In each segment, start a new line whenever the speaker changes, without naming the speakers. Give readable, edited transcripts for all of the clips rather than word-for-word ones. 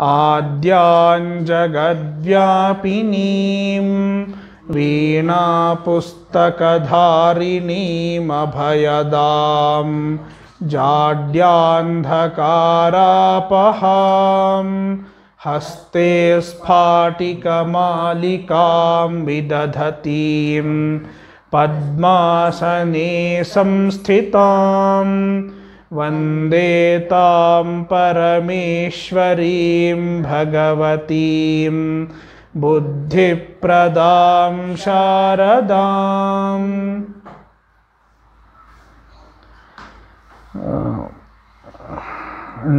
आद्यां जगद्व्यापिनीं वीणापुस्तकधारिणीमभयदां जाड्यान्धकारापहां हस्ते स्फाटिकमालिकां विदधतीं पद्मासने संस्थितां वन्दे तां परमेश्वरीं भगवतीं बुद्धिप्रदां शारदाम्।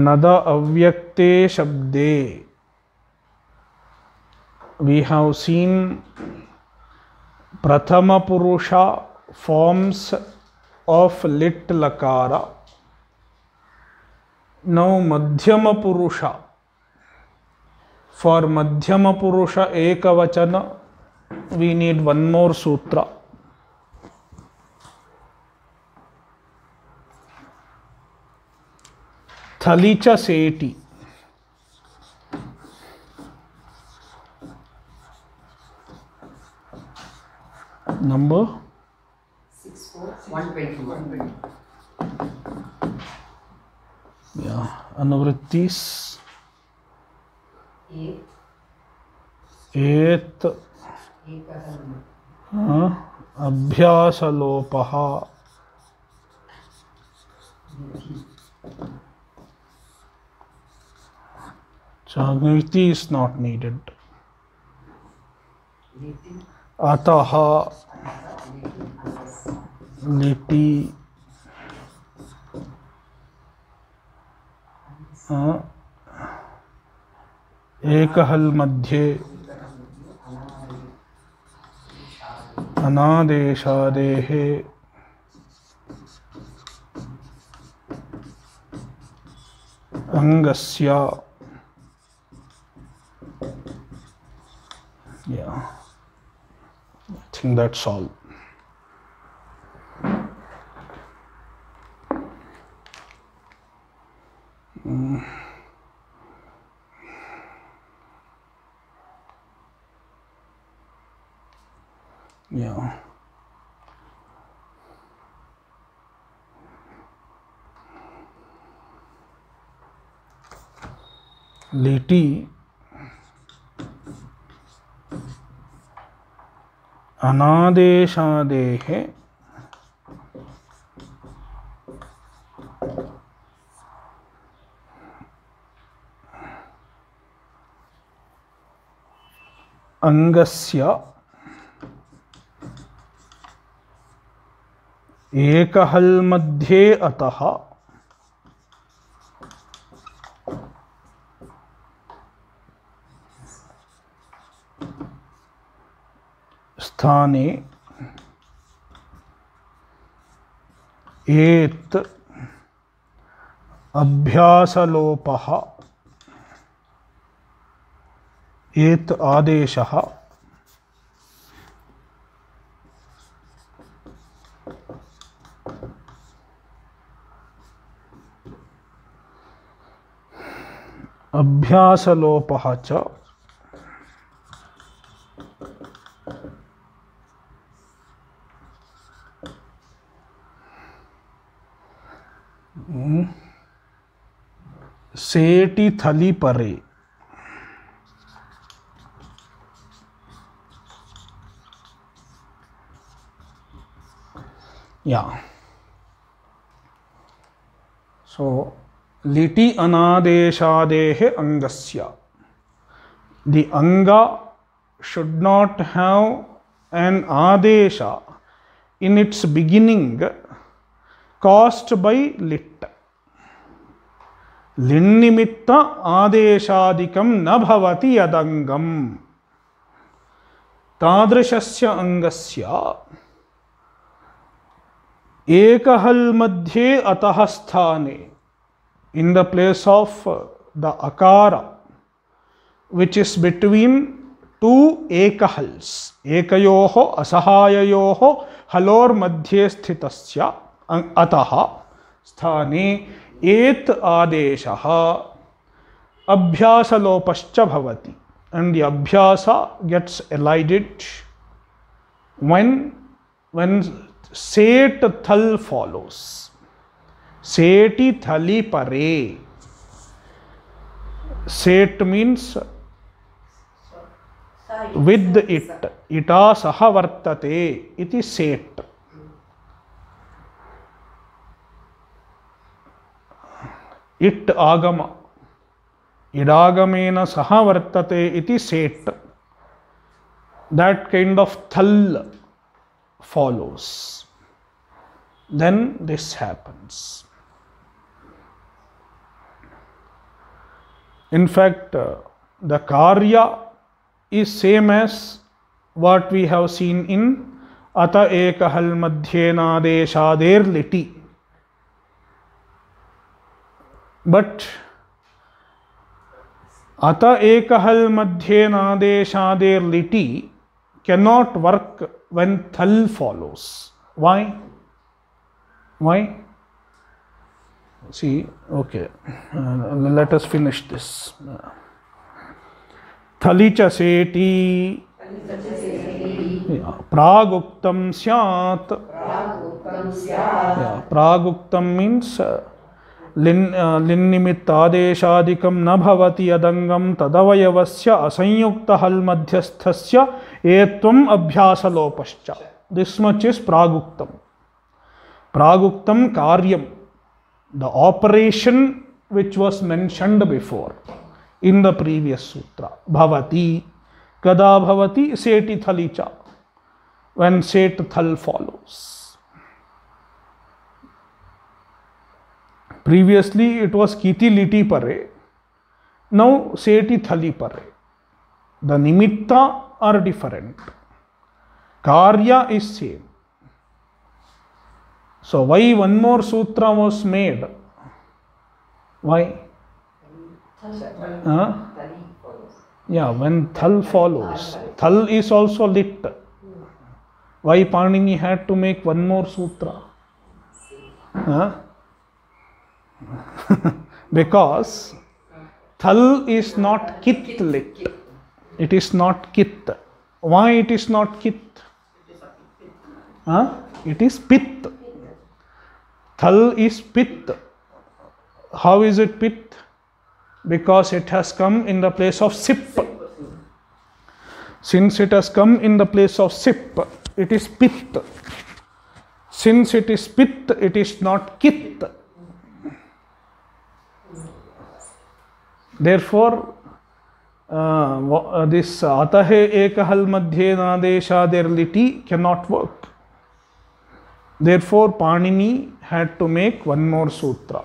नद अव्यक्ते शब्दे we have seen prathama purusha forms of lit lakara. Now madhyama purusha, for madhyama purusha ekavachana we need one more sutra. Thalicha seti. Number
64121.
Yeah, anuvrittis eighth abhyasalopaha. Chagniti is not needed. Ataha liti एकहल मध्ये अनादेशादेः अंगस्य. Yeah, I think that's all. Yeah. लिटि अनादेशादेः अंगस्य एकहल मध्ये अतः स्थाने एत अभ्यासलोपः एत आदेशः अभ्यासलोपः च सेटि थली परे. Yeah. So लिटि अनादेशादेः अंगस्य. The anga should not have an adesha in its beginning caused by lit. लिन्निमित्त आदेशादिकं न भवति यदंगम. तादृशस्य अंगस्य एकहल मध्ये अतः स्थाने, in the place of the akara which is between two ekahals, ekayoho asahayayoho halor मध्ये स्थितस्य अतः स्थाने एत आदेशः abhyasalopaschcha bhavati, and the abhyasa gets elided when set thal follows. Seti thali pare. Set means with it. Ita saha vartate iti set. It agama. Idagamena saha vartate iti set. That kind of thal follows. Then this happens. In fact, the karya is same as what we have seen in ata ekahal madhyena deshader liti. But ata ekahal madhyena deshader liti cannot work when thal follows. Why? Why? See, okay, let us finish this. Thalicha seti praguktam syat. Praguktam means linnimittadeshadikam na bhavati adangam tadavayavasya asanyukta hal madhyasthasya etvam abhyasalopascha. This much is praguktam. Praguktam karyam, the operation which was mentioned before in the previous sutra. Bhavati, kada bhavati, seti thalicha, when set thal follows. Previously it was kiti liti pare, now seti thali pare. The nimitta are different. Karya is same. So why one more sutra was made? Why? Yeah, when thal follows. Thal is also lit. Why Panini had to make one more sutra? Because thal is not kit lit. It is not kit. Why it is not kit? It is pit. Thal is pit. How is it pit? Because it has come in the place of sip. Since it has come in the place of sip, it is pit. Since it is pit, it is not kit. Therefore, this atahe ekahal madhye nadeshader liti cannot work. Therefore, Panini had to make one more sutra.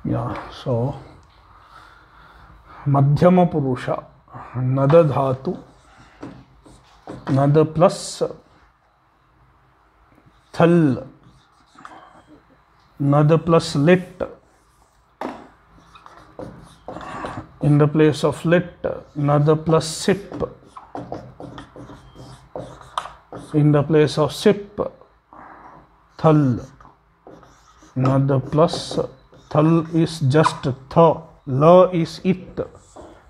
Yeah, so Madhyama Purusha, Nada Dhatu, Nada plus Thal, Nada plus Lit. In the place of lit, Nada plus sip. In the place of sip, thal. Nada plus thal is just tha. La is it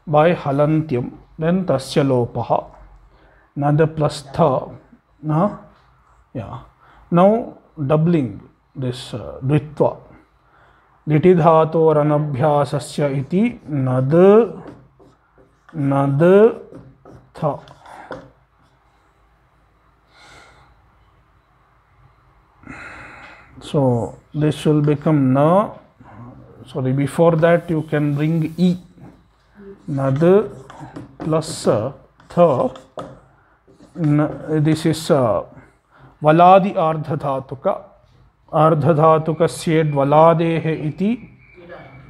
by halantyam. Then tasya lopaha. Nada plus tha. Yeah. Now doubling this dvitva. Liti dhator anabhyasasya iti nad tha. So this will become na. Sorry, before that you can bring e. Nad plus tha. This is valadi ardhadhatuka. Ardhadhatukasya valadehe iti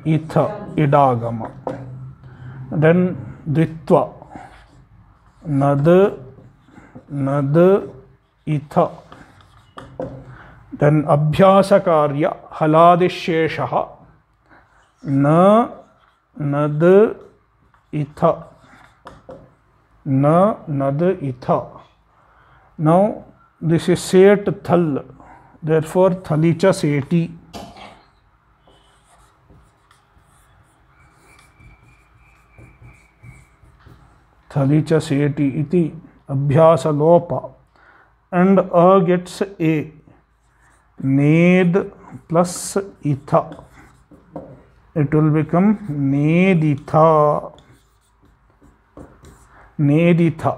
itha idagama. Then dvitva. Nad itha. Then abhyasakarya haladisheshaha. Na nad itha. Na nad itha. Now this is set thal, therefore thali cha seti. Thali cha seti iti abhyasa lopa, and a gets a. Ned plus itha, it will become neditha. Neditha.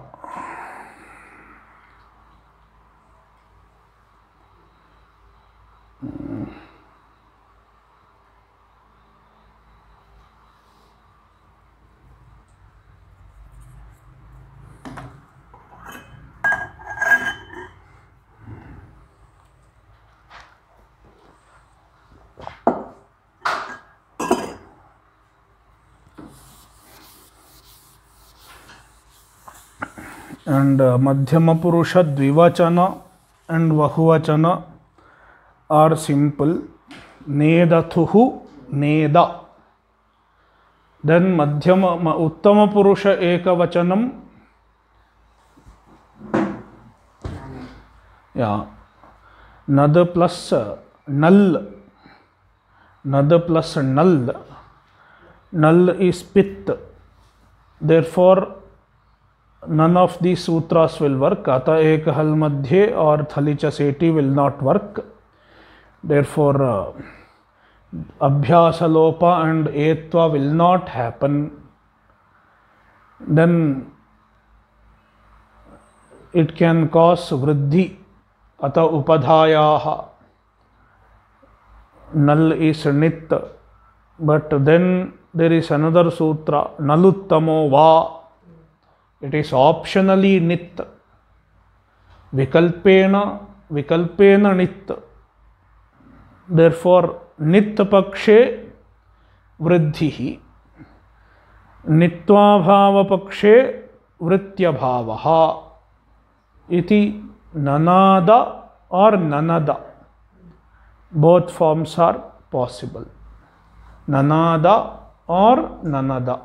And Madhyama Purusha Dvivachana and Bahuvachana are simple. Nedathuhu, Neda. Then Madhyama Uttama Purusha Ekavachanam. Yeah. Nad plus null. Nad plus null. Null is pit. Therefore, none of these sutras will work. Ata ekahal madhye or thalicha seti will not work. Therefore, abhyasa lopa and etva will not happen. Then it can cause vriddhi. Ata upadhayaha. Null is nit. But then there is another sutra, naluttamo va. It is optionally nit. Vikalpena nit. Therefore, nit pakshe vriddhihi. Nitvabhava pakshe vrityabhavaha. Iti nanada or nanada. Both forms are possible. Nanada or nanada.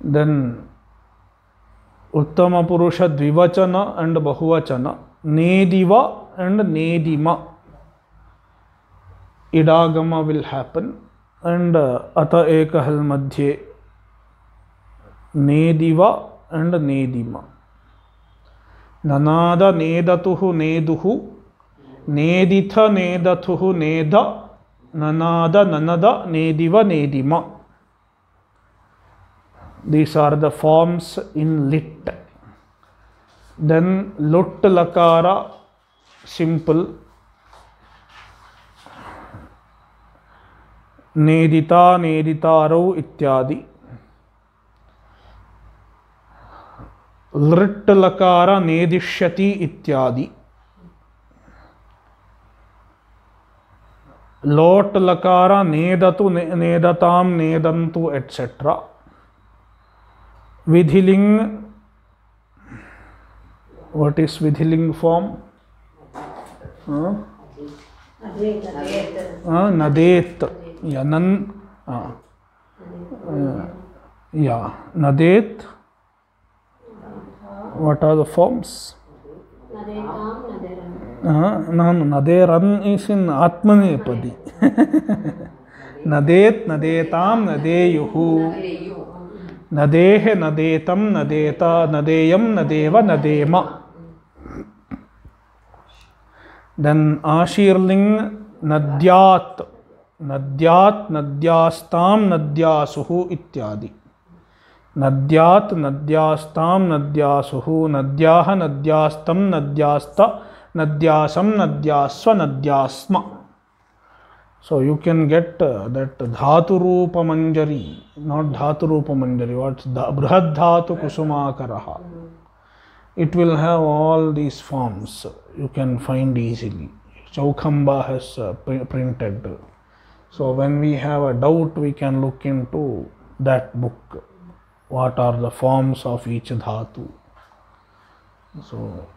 Then Uttama Purusha Dvivachana and Bahuvachana, Nediva and Nedima. Idagama will happen, and Ata Ekahal Madhye, Nediva and Nedima. Nanada Nedatuhu Neduhu, Neditha Nedathuhu Neda, Nanada Nanada Nediva Nedima. These are the forms in lit. Then lut lakara, simple. Nedita, neditaro ityadi. Lrit lakara nedishyati ityadi. Lot lakara nedatu, nedatam, nedantu, etc. Vidhiling, what is Vidhiling form? Nadet. Yeah, yeah, Nadet. What are the forms? Naderan is in Atmanepadi. Nadet, nadetam, nadeyuhu. Nadehe, nadetam, nadeta, nadeyam, nadeva, nadema. Then Ashirling, nadyat. Nadyat, nadyastam, nadyasuhu ityadi. Nadyat, nadyastam, nadyasuhu, nadyaha, nadyastam, nadyasta, nadyasam, nadyasva, nadyasma. So you can get that dhatu rupa manjari, not dhatu rupa manjari, what's brihad dhatu kusumakaraha. It will have all these forms. You can find easily. Chaukhamba has printed. So when we have a doubt, we can look into that book. What are the forms of each dhatu? So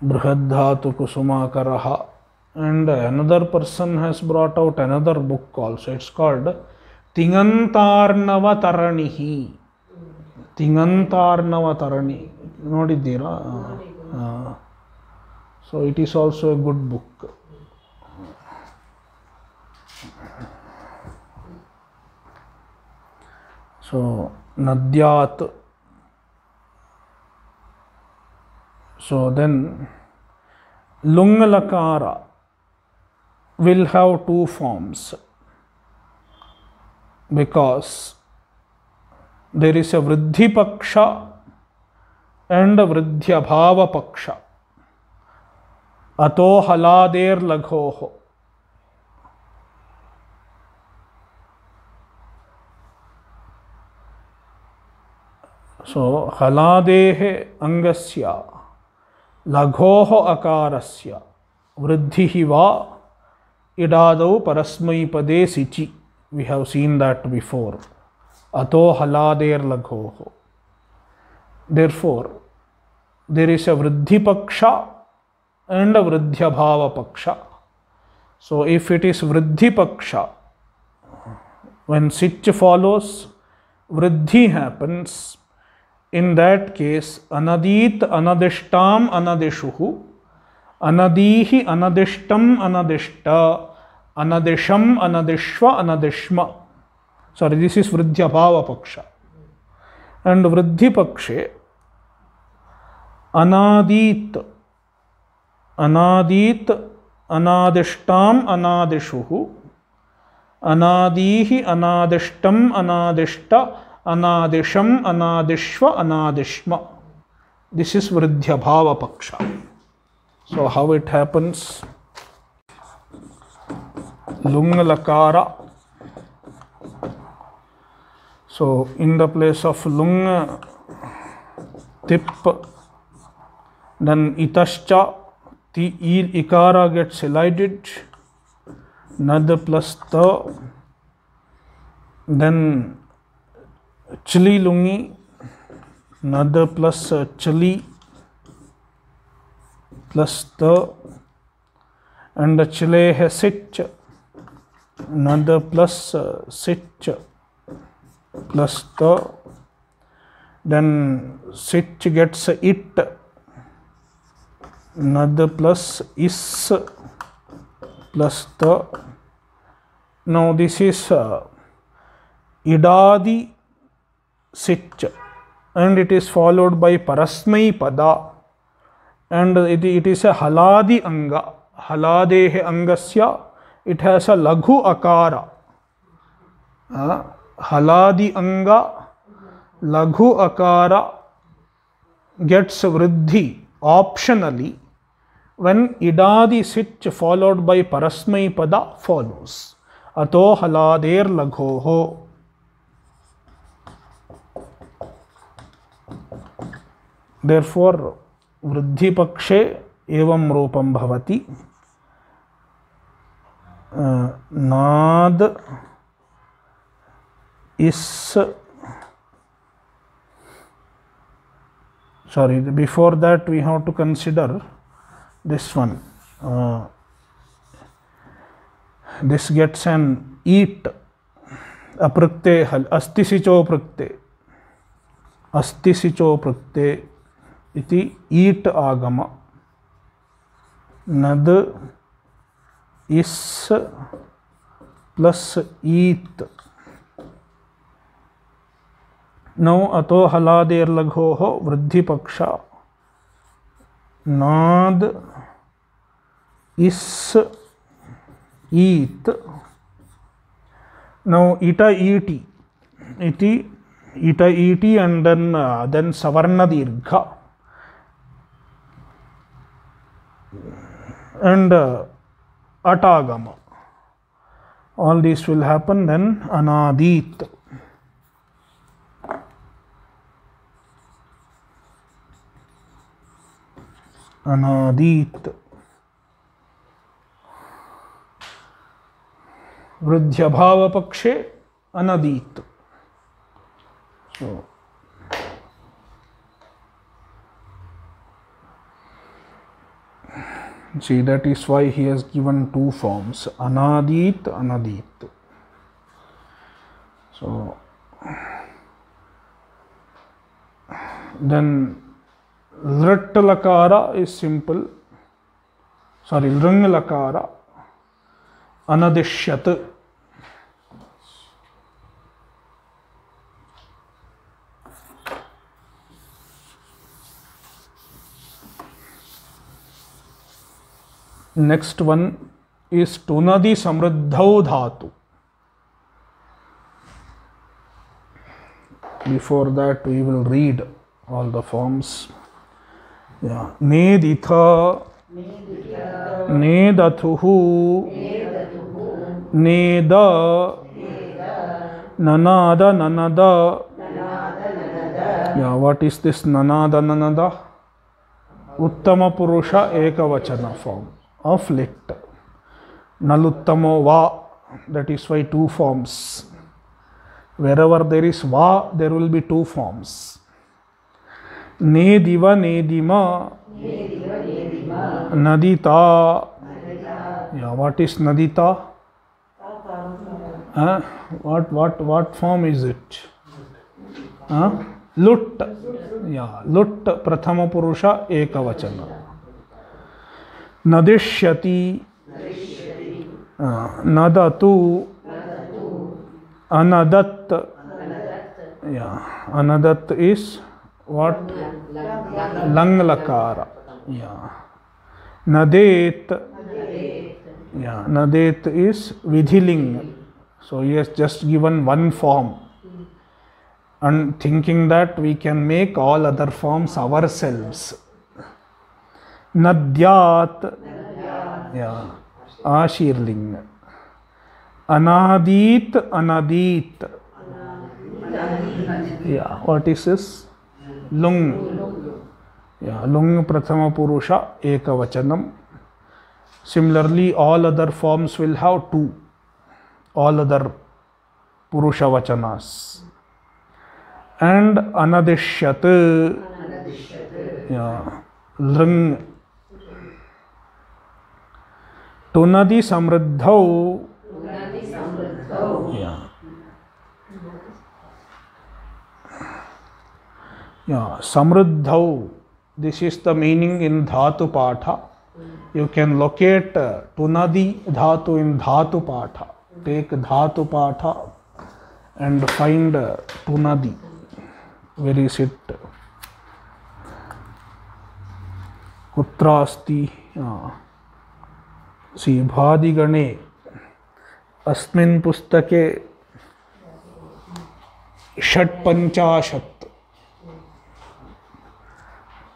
Brihadhatu Kusumakaraha. And another person has brought out another book also. It's called Tingantarnava Taranihi. Tingantarnava Tarani. Nodiddira? So it is also a good book. So Nadyat. So then Lungalakara will have two forms because there is a Vriddhi Paksha and a Vridhyabhava Paksha. Ato halader laghoho. So haladehe angasya laghoho akarasya vridhihi va idadau parasmai pade sichi. We have seen that before. Ato halader laghoho. Therefore, there is a Vriddhi Paksha and a Vridhyabhava Paksha. So if it is Vriddhi Paksha, when Sich follows, Vriddhi happens. In that case, Anadit Anadishtam Anadishuhu, Anadihi Anadishtam Anadishta, Anadisham Anadishva Anadishma. Sorry, this is Vridhyabhava Paksha. And Vriddhi Pakshe, Anadit Anadit Anadishtam Anadishuhu, Anadihi Anadishtam Anadishta, Anadisham Anadishva Anadishma. This is Vridhyabhava Paksha. So how it happens? Lungalakara. So in the place of lung, tip, then itascha, the ikara gets elided, nad plus ta, then chili lungi, nad plus chili plus ta, and the chile hai sich, nad plus sich plus ta, then sich gets it, nad plus is plus ta. Now this is idadi sich, and it is followed by parasmai pada, and it is a haladi anga. Haladehe angasya, it has a laghu akara. Haladi anga, laghu akara gets vriddhi optionally when idadi sich followed by parasmai pada follows. Ato halader laghoho. Therefore, Vriddhi Pakshe evam rupam bhavati. Nad is, sorry, before that we have to consider this one. This gets an eat, aprakte hal, astisicho prakte, astisicho prakte iti eat agama. Nad is plus eat. Now ato halader laghoho vriddhi paksha. Nad is eat. Now ita iti, iti ita iti, and then savarna dirgha, and atagama. All these will happen. Then anadit. Anadit. Vridhyabhava pakshe anadit. So See, that is why he has given two forms, Anadit, Anadit. So, then Lrit Lakara is simple, sorry, Lring Lakara, Anadishyat. Next one is Tunadi Samriddhau Dhatu. Before that, we will read all the forms. Yeah. Neditha, Nedathuhu, Neda, Nanada, Nanada. Yeah, what is this Nanada, Nanada? Uttama Purusha Ekavachana form of lit. Naluttamo Va, that is why two forms. Wherever there is Va, there will be two forms. Nediva, Nedima, Nadita. Yeah, what is Nadita? What form is it? Lut. Yeah, Lut Prathama Purusha Ekavachana. Nadishyati, Nadatu, Anadat. Yeah, Anadat is what? Lang Lakara. Yeah. Nadet. Yeah, Nadet is Vidhiling. So he has just given one form, and thinking that we can make all other forms ourselves. Nadyat. Yeah, Ashirling. Anadit, Anadit. Yeah, what is this? Lung. Yeah, Lung Prathama Purusha Ekavachanam. Similarly, all other forms will have two. All other Purusha Vachanas. And Anadishyat. Yeah, Lung. Tunadi Samriddhau. Yeah. Yeah, Samriddhau. This is the meaning in Dhatu Patha. You can locate Tunadi Dhatu in Dhatu Patha. Take Dhatu Patha and find Tunadi. Where is it? Kutra asti? See, Bhadigane. Asmin Pustake Shat Panchashat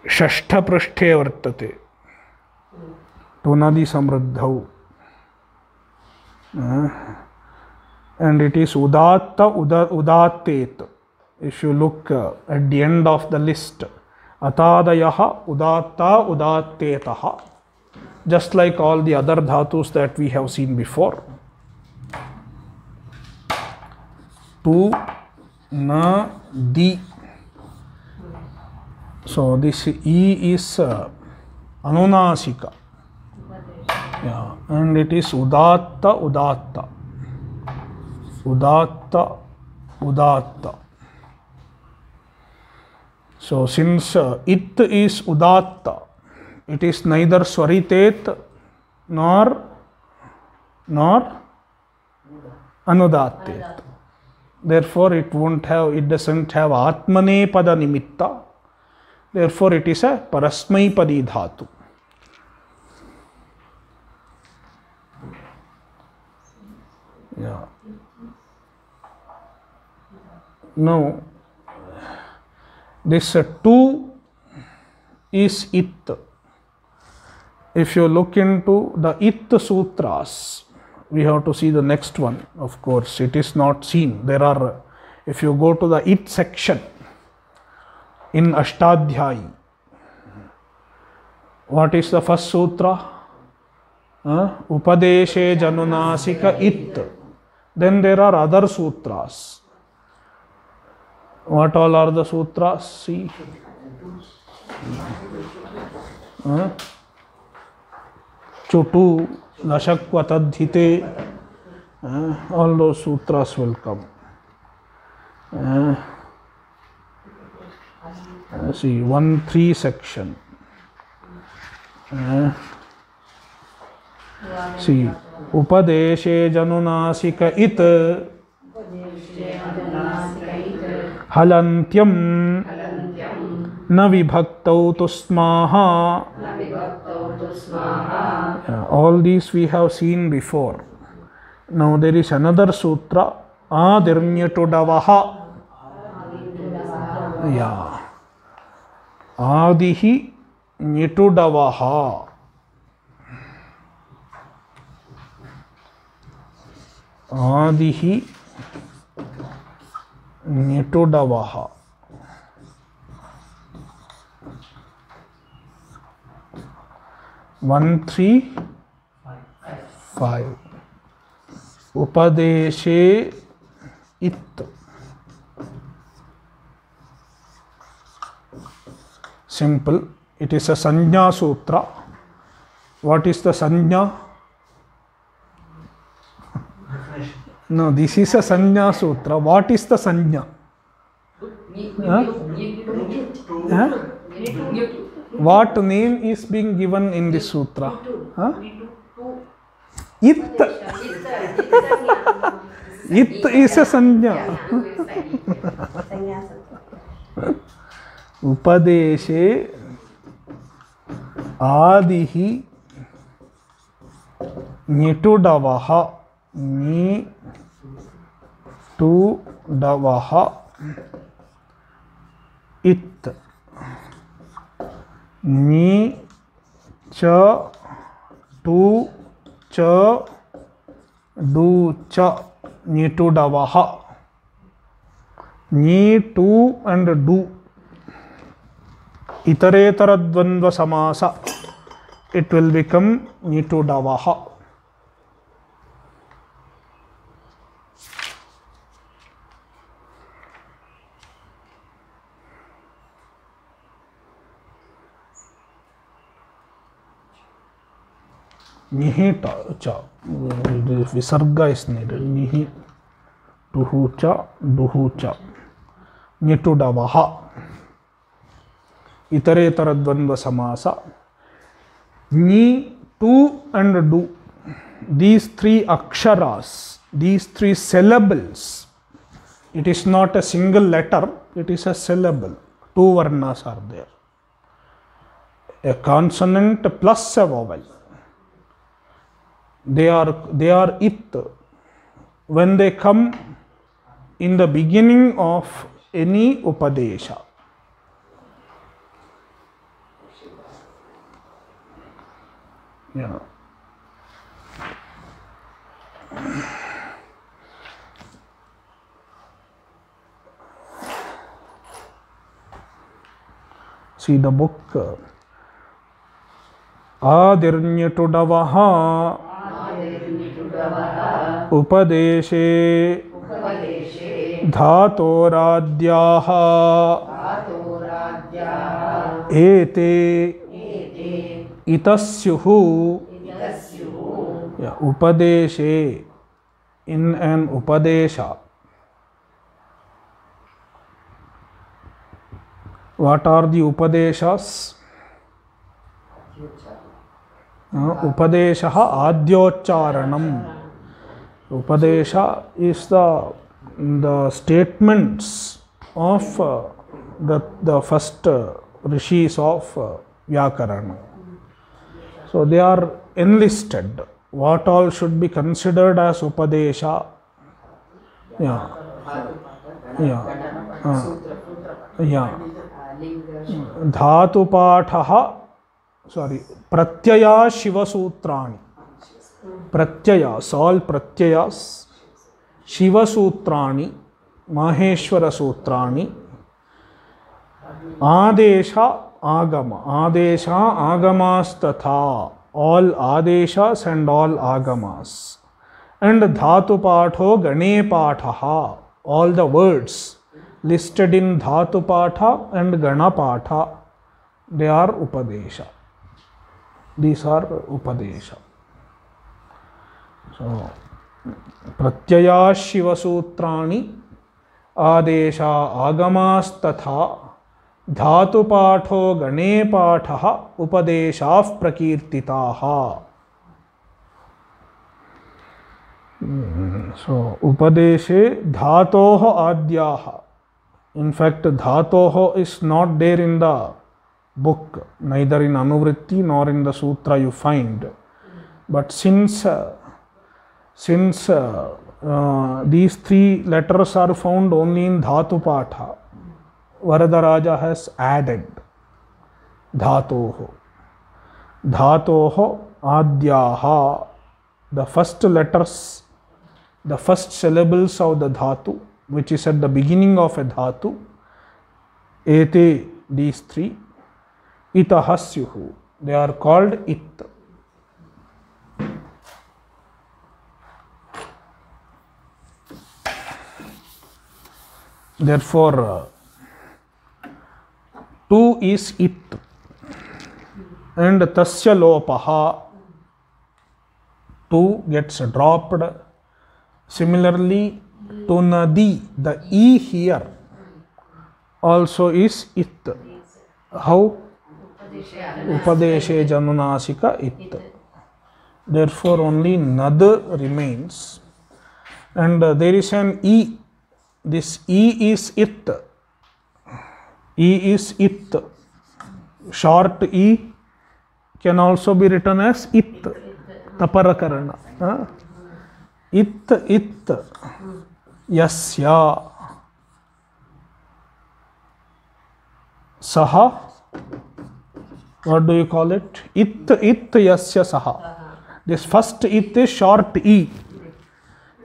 Shashtha Prashthe Vartate Tunadi Samriddhau. And it is Udatta Udattet. If you look at the end of the list, Atadayaha Udatta Udattetaha. Just like all the other dhatus that we have seen before. Tu, na, di. So this E is Anunasika. Yeah, and it is Udatta, Udatta. Udatta, Udatta. So since it is Udatta, it is neither Swaritet nor Anudattet. Therefore, it doesn't have Atmane Pada Nimitta. Therefore, it is a Parasmai Padi Dhatu. Yeah. Now, this tu is it. If you look into the it sutras, we have to see the next one. Of course, it is not seen. There are, if you go to the it section in Ashtadhyayi, what is the first sutra? Upadeshe Janunasika it. Then there are other sutras. What all are the sutras? See. Chutu, Lashakvatadhite, all those sutras will come. See, 1-3 section. See, Upadeshe Janunasika it Halantyam Na Vibhaktau Tusmaha. All these we have seen before. Now there is another sutra, Adirnyatudavaha. Yeah. Adihi Nyatudavaha. Adihi Nyatudavaha. One, 3, 5. Upadeshe it. Simple. It is a Sanya Sutra. What is the Sanya? No, this is a Sanya Sutra. What is the Sanya? What name is being given in this sutra? It. It is a Sanya. Upadeshe Adihi Nyatudavaha. Nyatudavaha it. Ni cha tu cha du cha Nyatudavaha. Ni, tu and do. Itaretara dvandva samasa. It will become Nyatudavaha. Nihi cha. Visarga is needed. Nihi tuhu cha duhu cha. Nyatudavaha. Itaretara dvandva samasa. Ni, tu and do. These 3 aksharas, these 3 syllables. It is not a single letter, it is a syllable. 2 varnas are there. A consonant plus a vowel. They are it. When they come in the beginning of any upadesha. Yeah. See the book. Adirnyatudavaha Upadeshe Dhatoradhyaha Ete Itasyuhu. Yeah, Upadeshe. In an Upadesha. What are the Upadeshas? Upadeshaha Adyocharanam. Upadesha is the statements of the first rishis of Vyakarana. So they are enlisted. What all should be considered as Upadesha? Yeah. Dhatu Pathaha. Pratyaya Shiva Sutrani. Pratyayas, all Pratyayas. Shiva Sutrani, Maheshwara Sutrani. Adesha Agama. Adesha Agamas Tatha. All Adeshas and all Agamas. And Dhatu Patho Gane Pathaha. All the words listed in Dhatu Patha and Gana Patha, they are Upadesha. These are Upadesha. So, Pratyaya Shiva Sutrani Adesha Agamas Tatha Dhatu Patho Gane Patha Upadesha Prakirtitaha. So, Upadeshe Dhatoho Adyaha. In fact, Dhatoho is not there in the book, neither in Anuvritti nor in the Sutra you find. But since these three letters are found only in Dhatu Patha, Varadaraja has added Dhatoho. Dhatoho Adyaha. The first letters, the first syllables of the Dhatu, which is at the beginning of a Dhatu, Ete, these three, Itahasyuhu, they are called It. Therefore, two is It and Tasya Lopaha, two gets dropped. Similarly, Tunadi, the E here also is It. How? Upadeshe Janunasika It. Therefore, only Nad remains. And there is an E. This E is It. E is It. Short E can also be written as It. Taparakarana. It, Yasya, Saha, what do you call it? It, Yasya, Saha. This first It is short E.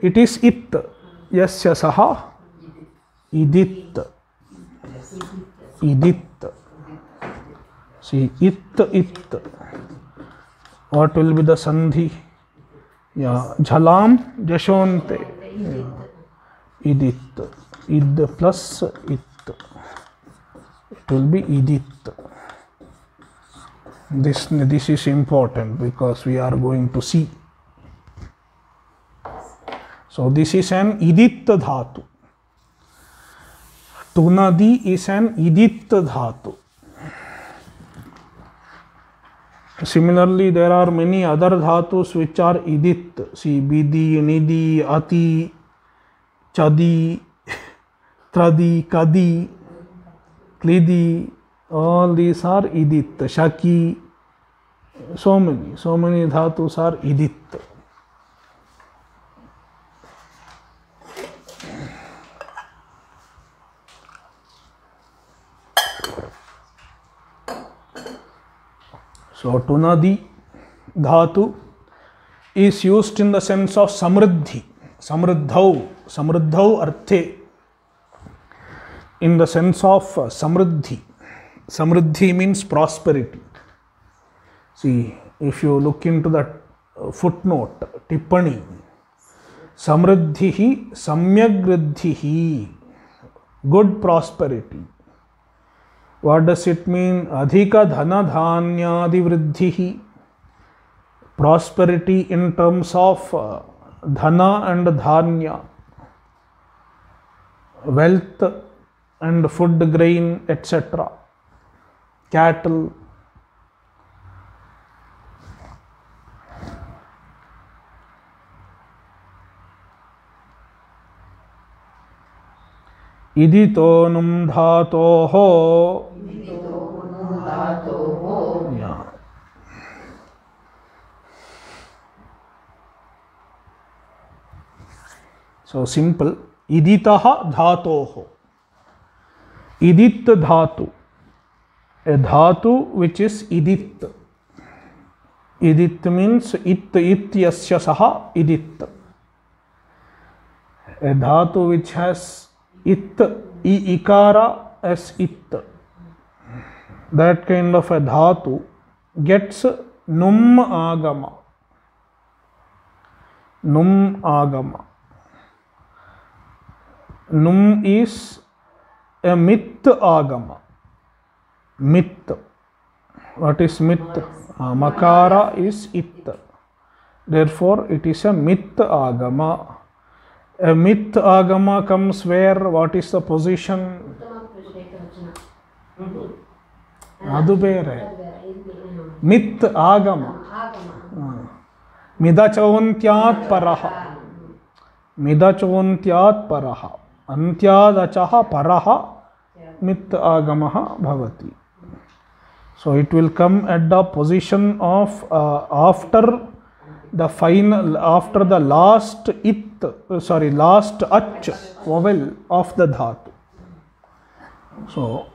It is It, Yasya, Saha, Idit. Idit. See, It. What will be the Sandhi? Yeah, Jhalam, Jashonte. Yeah. Idit. Id plus It. It will be Idit. This is important because we are going to see. So this is an Idit Dhatu. Tunadi is an Idit Dhatu. Similarly, there are many other dhatus which are idit. See, bidi, nidi, ati, chadi, tradi, kadi, klidi. All these are idit. Shaki. So many dhatus are idit. So, Tunadi Dhatu is used in the sense of Samriddhi, Samriddhau Arthe, in the sense of Samriddhi. Samriddhi means prosperity. See, if you look into that footnote, Tippani, Samriddhihi, Samyagriddhihi, good prosperity. What does it mean? Adhika dhana dhanyadi vriddhihi. Prosperity in terms of dhana and dhanya, wealth and food grain, etc. Cattle. Idito num dhatoho. Yeah. So simple. Iditaha dhatoho. Idit dhatu. A dhatu which is idit. Idit means it yasya saha idit. A dhatu which has it, ikara as it. That kind of a dhatu gets num agama. Num agama. Num is a mit agama. Mit. What is mit? Makara is it. Therefore, it is a mit agama. A mit agama comes where? What is the position? Adu bere. Mit agama. Midachavantyat paraha. Midachavantyat paraha. Antyadachaha paraha. Mit agamaha bhavati. So it will come at the position of after the final, after the last last ach vowel of the dhatu. So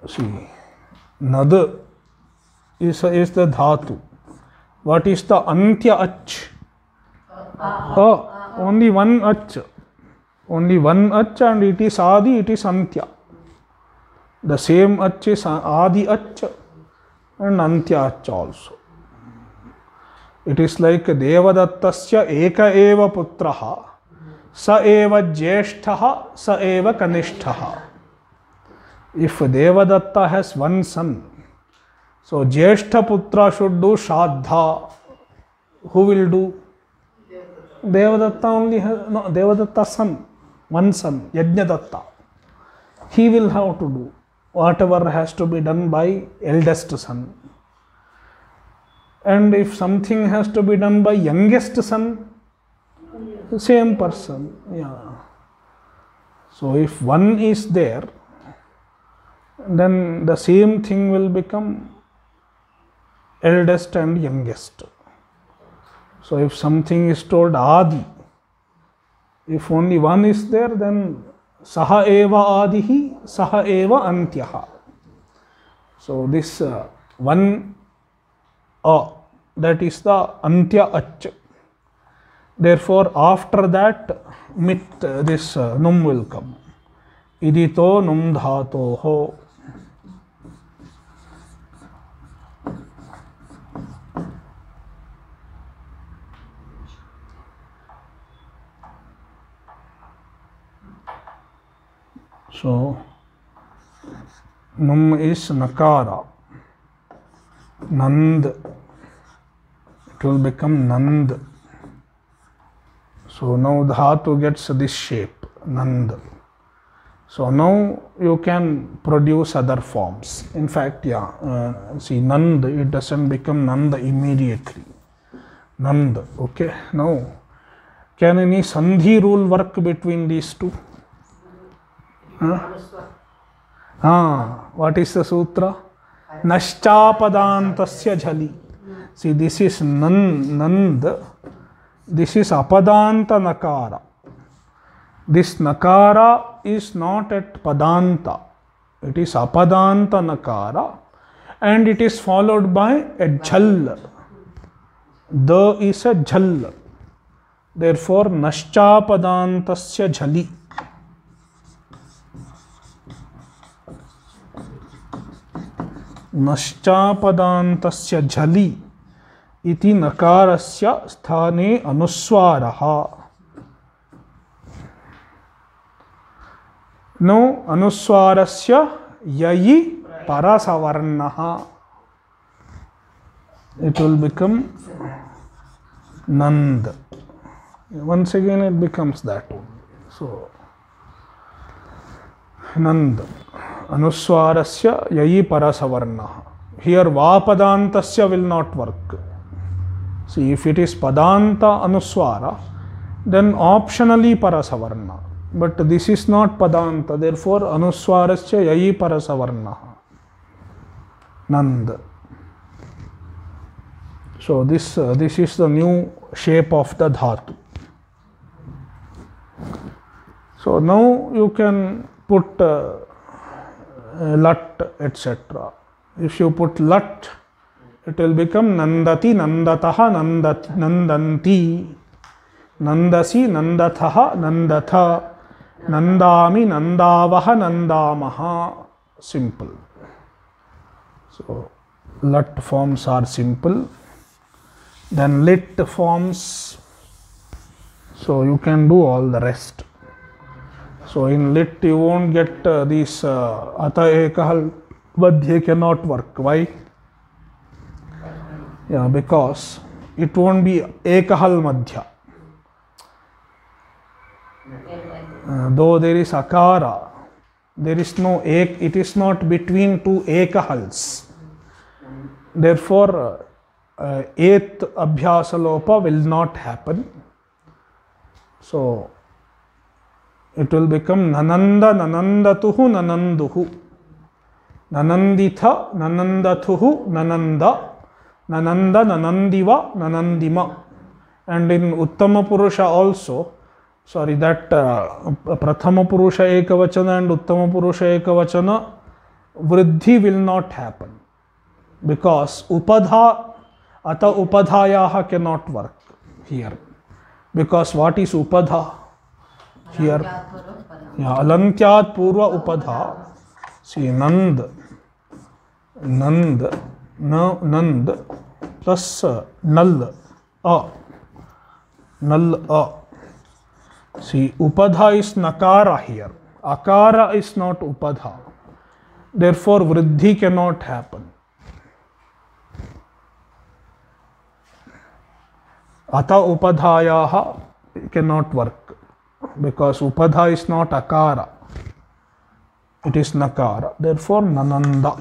see, nad is the dhatu. What is the antya ach? Only one ach. Only one ach, and it is adi, it is antya. The same ach is adi ach and antya ach also. It is like Devadattasya eka eva putraha, sa eva jyeshtaha, sa eva kanishtaha. If Devadatta has one son, so Jyeshtha putra should do Shraddha. Who will do? Devadatta only has, no, Devadatta's son, one son, Yajnadatta. He will have to do whatever has to be done by eldest son. And if something has to be done by youngest son, same person. Yeah. So if one is there, then the same thing will become eldest and youngest. So if something is told adi, if only one is there, then saha eva adihi, saha eva antyaha. So this one that is the antya ach. Therefore after that mit, this num will come. Idito num dhatoho. So num is nakara. Nand. It will become nand. So now dhatu gets this shape, nand. So now you can produce other forms. In fact, see, nand, it doesn't become nand immediately. Nand, okay. Now, can any sandhi rule work between these two? What is the sutra? Naschapadantasya jhali. See, this is nand. This is apadanta nakara. This nakara is not at padanta. It is apadanta nakara, and it is followed by a jhal. The is a jhal. Therefore, naschapadantasya jhali. Naschapadantasya jhali iti nakarasya sthane anuswaraha. Now anuswarasya yayi parasavarnaha. It will become nand. Once again it becomes that. So nand. Anuswarasya yayi parasavarnaha. Here vapadantasya will not work. See, if it is padanta anuswara, then optionally parasavarna. But this is not padanta, therefore anuswarasya yayi parasavarnaha. Nand. So this is the new shape of the dhatu. So now you can put lat, etc. If you put lat, it will become nandati, nandataha, nandanti, nandasi, nandataha, nandatha, nandami, nandavaha, nandamaha. Simple. So lat forms are simple. Then lit forms, so you can do all the rest. So in lit you won't get these ata ekahal Madhye cannot work. Why? Yeah, because it won't be ekahal madhya. Though there is akara, there is no ek, it is not between two ekahals. Therefore, eighth abhyasa lopa will not happen. So, it will become nananda nanandatuhu nananduhu. Nananditha nanandathuhu nananda. Nananda nanandiva nanandima. And in Uttama Purusha also, sorry, that Prathama Purusha Ekavachana and Uttama Purusha Ekavachana vriddhi will not happen. Because upadha ata upadhayaha cannot work here. Because what is upadha? Here, yeah, alantyat purva upadha. See, nand plus null a. See, upadha is nakara here. Akara is not upadha. Therefore, vriddhi cannot happen. Ata upadhayaha cannot work. Because upadha is not akara. It is nakara. Therefore, nananda.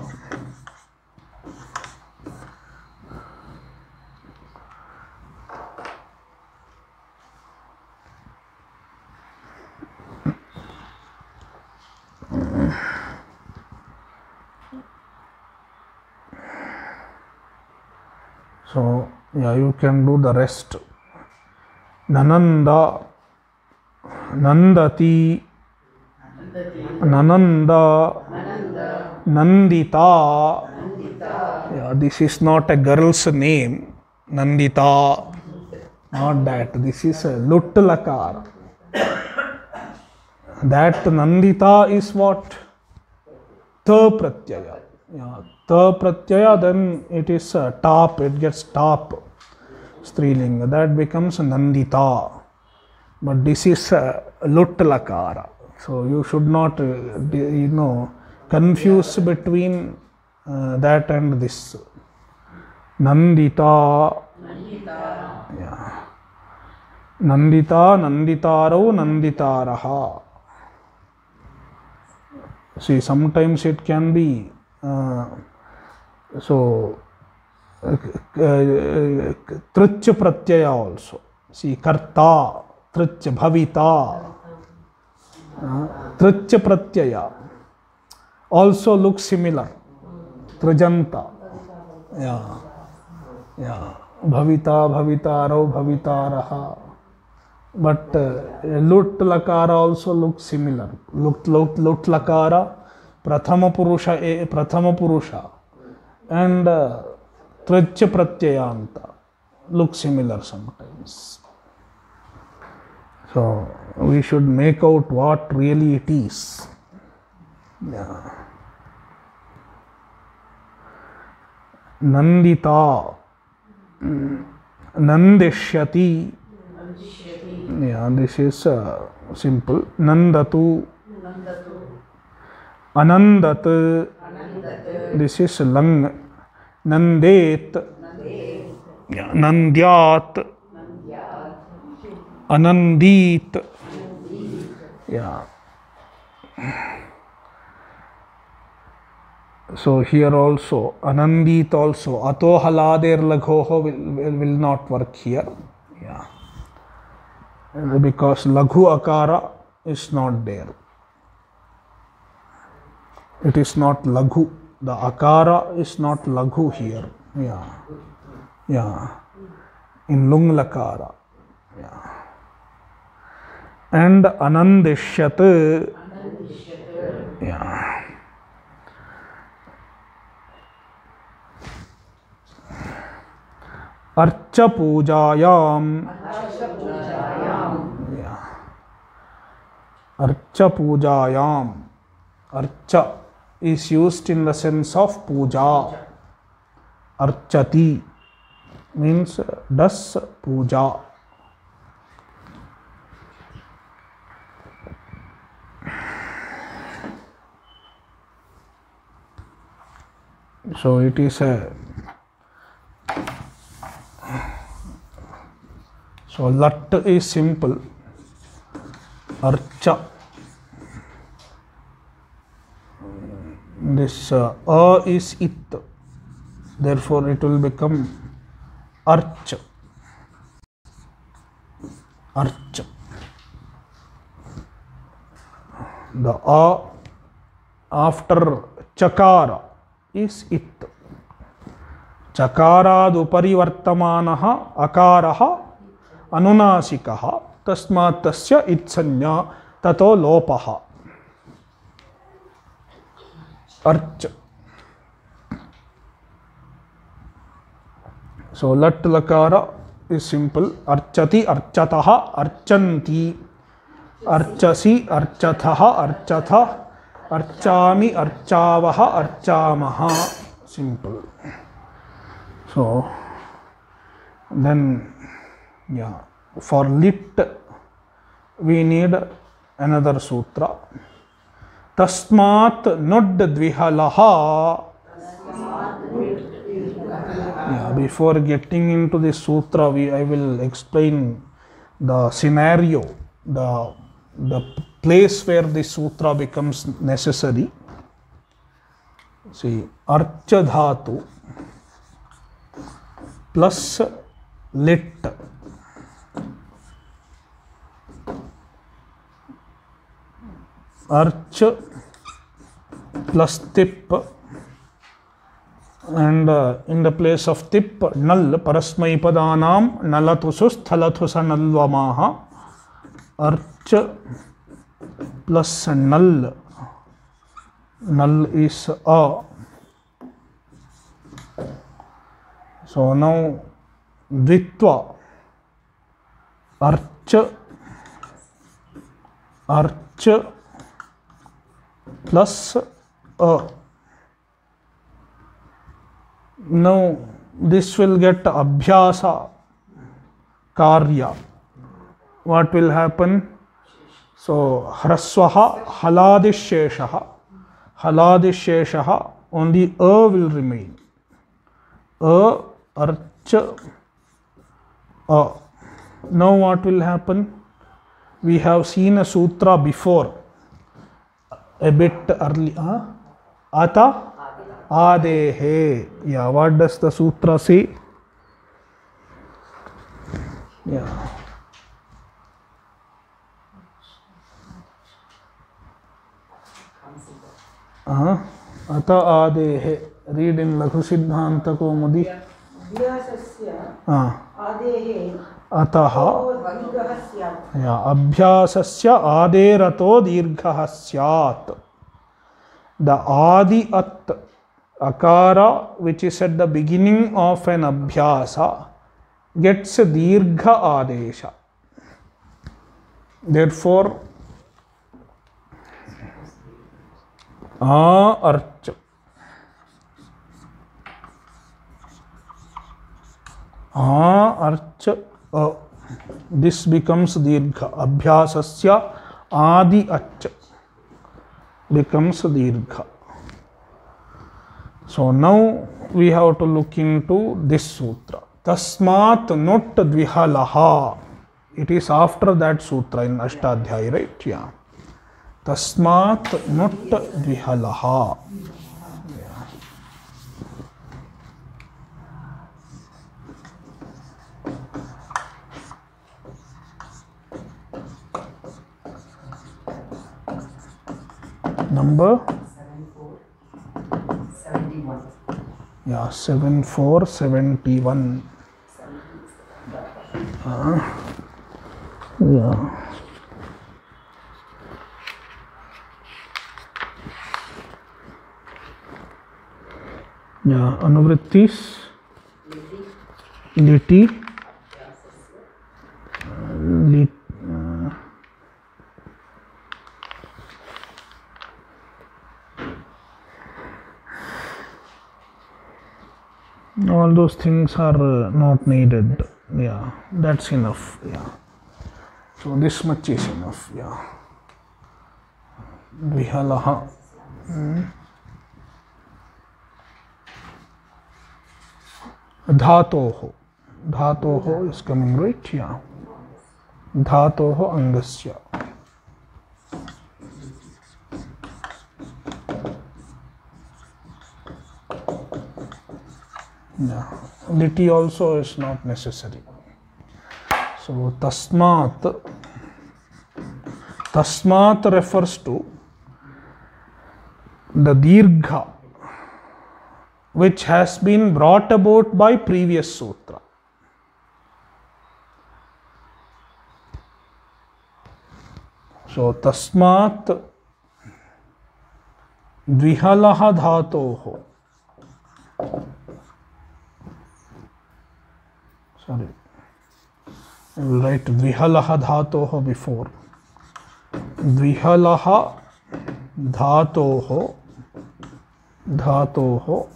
So, yeah, you can do the rest. Nananda, Nandati, Nananda, Nandita. Yeah, this is not a girl's name. Nandita. Not that. This is a lut lakar. That Nandita is what? Ta pratyaya. Yeah, ta pratyaya, then it is top, it gets top. Strilinga, that becomes Nandita. But this is lut lakara. So you should not, confuse between that and this. Nandita. Yeah. Nandita, Nanditaro, Nanditaraha. See, sometimes it can be trich pratyaya also. See, karta, trich, bhavita, trich pratyaya also looks similar. Trajanta. Yeah. Bhavita, bhavitaro, bhavitaraha. But lut lakara also looks similar. Lut lakara, prathama purusha and trich pratyayanta look similar sometimes. So we should make out what really it is. Yeah. Nandita, Nandishyati. Yeah, this is simple. Nandatu, Anandat. This is lang. Nandet, yeah, Nandyat, Anandit. Yeah. So here also Anandit also ato halader laghoho will not work here. Yeah. Because laghu akara is not there. It is not laghu. The akara is not laghu here. Yeah. In lung lakara. Yeah. And anandishyat. Yeah. Archa pujayam. Yeah. Archa pujayam. Archa is used in the sense of puja. Archati means does puja. So it is a, so lat is simple, archa, this a is it, therefore it will become arch, arch. The a after chakara is it. चकाराद् उपरि वर्तमानः अकारः अनुनासिकः तस्मात् तस्य इत्संज्ञा ततो लोपः urge. So lat lakara is simple. Archati, archatah, archanti, archasi, archatah, archatha, archami, archavaha, archamaha. Simple. So then, yeah, for lit we need another sutra. Tasmat nod dvihalaha. Yeah, before getting into this sutra, I will explain the scenario, the place where this sutra becomes necessary. See, archa dhatu plus lit. Arch plus tip, and in the place of tip, null, parasmai padanam nalatusu sthalatusa nalvamaha. Arch plus null, null is a. So now dvitva, arch, arch plus a. Now this will get abhyasa karya. What will happen? So hraswaha haladisheshaha, haladisheshaha, only a will remain. A, arch, a. Now what will happen? We have seen a sutra before, a bit early. Ata adehe. Yeah, what does the sutra say? Yeah. Ata adehe. Read in Lakhu Siddhanta Kaumudi. Ataha. Yeah, abhyasasya aderato dirghaha syat. The adi at, akara, which is at the beginning of an abhyasa, gets a dirgha adesha. Therefore, arch. Arch, this becomes dirgha. Abhyasasya adi ach becomes dirgha. So now we have to look into this sutra. Tasmat not dvihalaha. It is after that sutra in Ashtadhyaya, right? Yeah. Tasmat not dvihalaha. Number
7471.
Yeah, 7471. Yeah. Yeah, anuvrittis, liti, all those things are not needed. Yeah, that's enough. Yeah, so this much is enough. Yeah, dvihalaha. Dhatoho. Dhatoho is coming right here. Dhatoho angasya. Yeah. Liti also is not necessary. So tasmat. Tasmat refers to the dirgha which has been brought about by previous sutra. So tasmat dvihalaha dhatoho. Sorry, I will write dvihalaha dhatoho before. Dvihalaha dhatoho. Dhatoho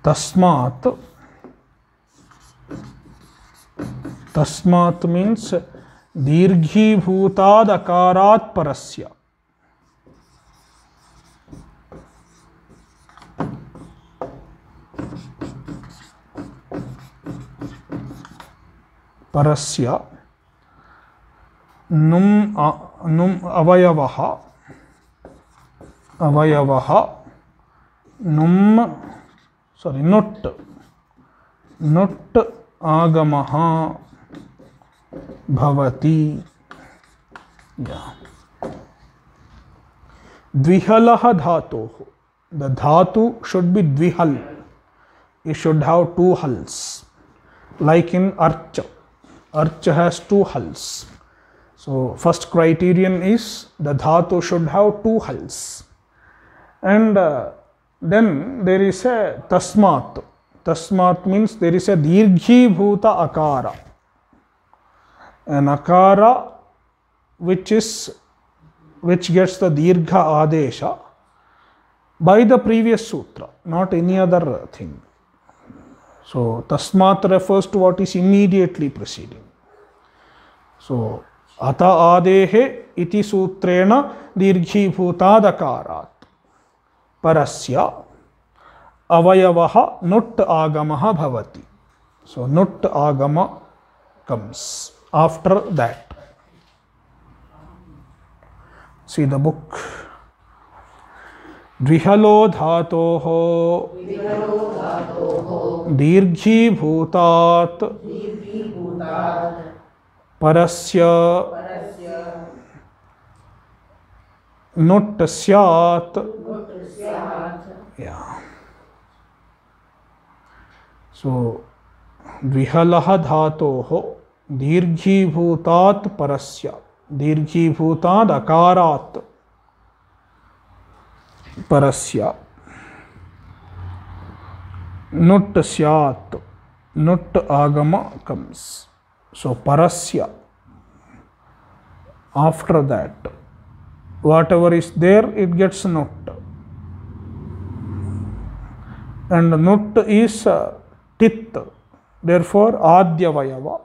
tasmat. Tasmat means dirghi bhutad akarat parasya. Parasya num avayavaha num nut agamaha bhavati. Yeah. Dvihalaha dhatoho. The dhatu should be dvihal. It should have two hulls. Like in archa. Archa has two hulls. So first criterion is the dhatu should have two hulls. And then there is a tasmat. Tasmat means there is a dirghi bhuta akara. An akara which gets the dirgha adesha by the previous sutra, not any other thing. So tasmat refers to what is immediately preceding. So ata adehe iti sutrena dirghi bhutadakarat parasya avayavaha nut agamaha bhavati. So nut agama comes after that. See the book. Dvihalo dhatoho dirghi bhutat parasya nut syat. Yeah. So dvihalaha dhatoho dirghi bhutat parasya. Dirghi bhutat akarat parasya nut syat. Nut agama comes. So parasya, after that whatever is there, it gets nut, and nut is tit, therefore adyavayava.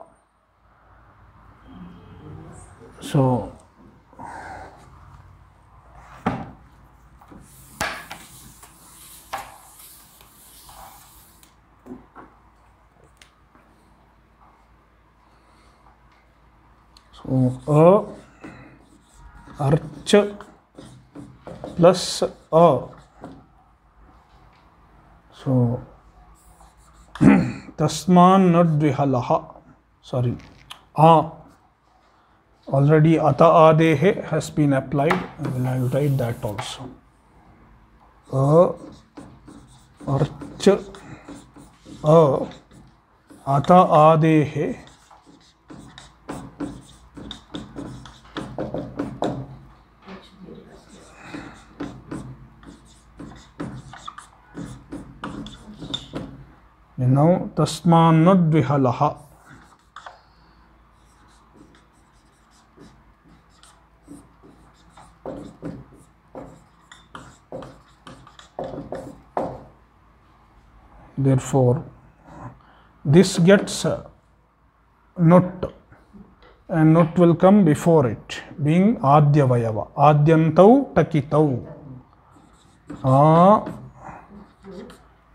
So arch plus a. So tasman not dvihalaha. Sorry, already ata adehe has been applied. I will write that also. Arch ata adehe now tasman not dvihalaha. Therefore this gets nut, and nut will come before it, being Adyavayava. Adyantau Takitau.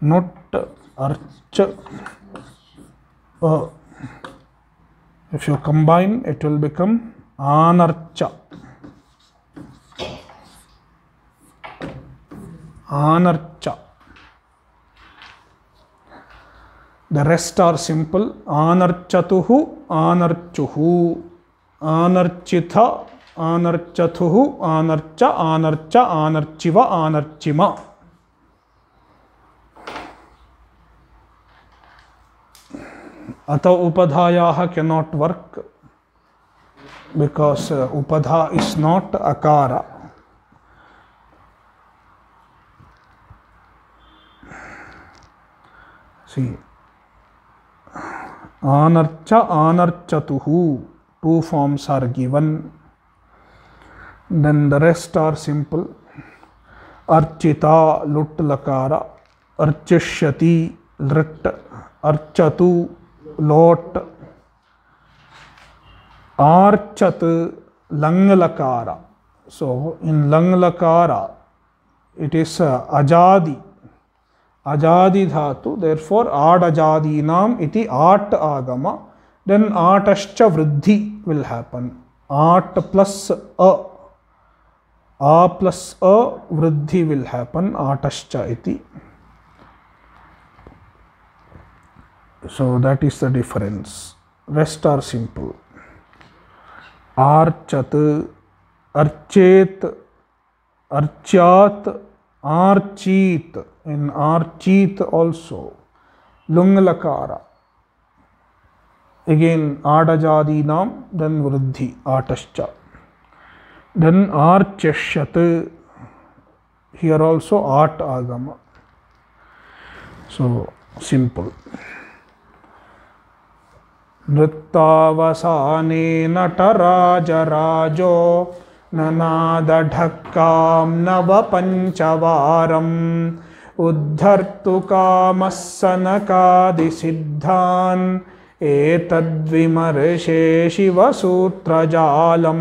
Nut Archa. If you combine, it will become Anarcha. Anarcha. The rest are simple. Anarchatuhu, Anarchuhu, Anarchitha, Anarchathuhu, Anarcha, Anarcha, Anarchiva, Anarchima. Ata upadhayaha cannot work because upadha is not akara. See, Anarcha, Anarchatuhu, two forms are given. Then the rest are simple. Archita, lut lakara, archishyati, lrit, archatu, lot, archat, lang lakara. So in lang lakara, it is ajadi. Ajadi dhatu, therefore ad ajadinam iti art agama. Then atascha vriddhi will happen. Art plus a plus a vriddhi will happen. Atascha iti. So that is the difference. Rest are simple. Archat, archet, archyat, archit. In archit also, lung lakara. Again, adajadinam, then vriddhi, atascha. Then archashyat, here also art agama. So, simple. Nrittavasane nataraja rajo nanadadhakkam navapanchavaram uddhartu kamassanakadi siddhan etadvimarshe shiva sutrajalam.